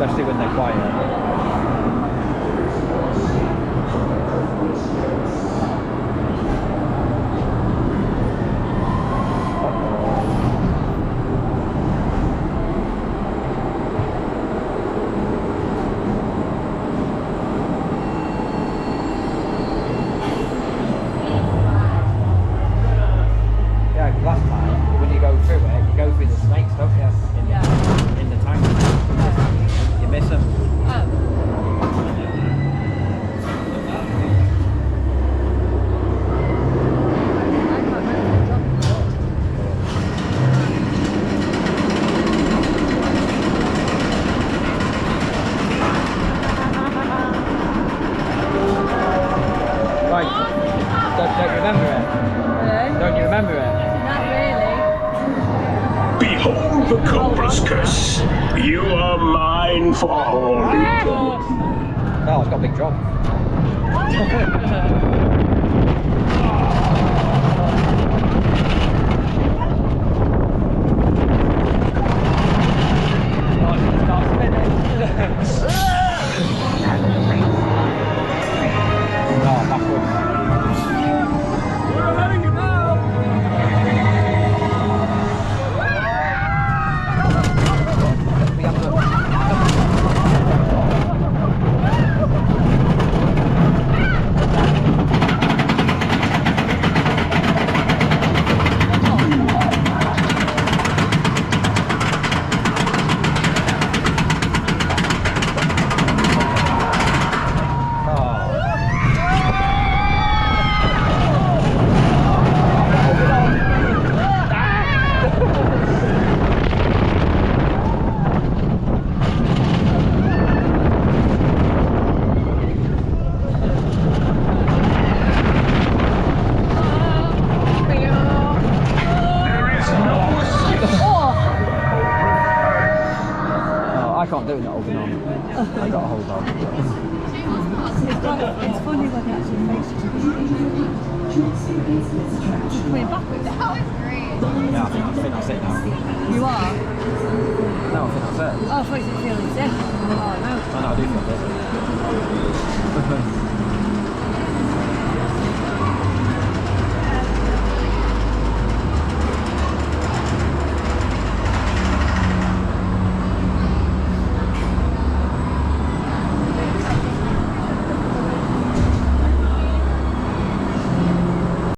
especially when they're quiet. Behold the Cobras curse. You are mine for all eternity. Oh, it's got a big drop. I can't do it not holding on. I got to hold on. It's funny when they actually face you. Coming backwards. That was great. Yeah, I think that's it now. You are? No, I think that's it. Oh, I thought you were feeling sick. Oh, no. I know, I do feel it.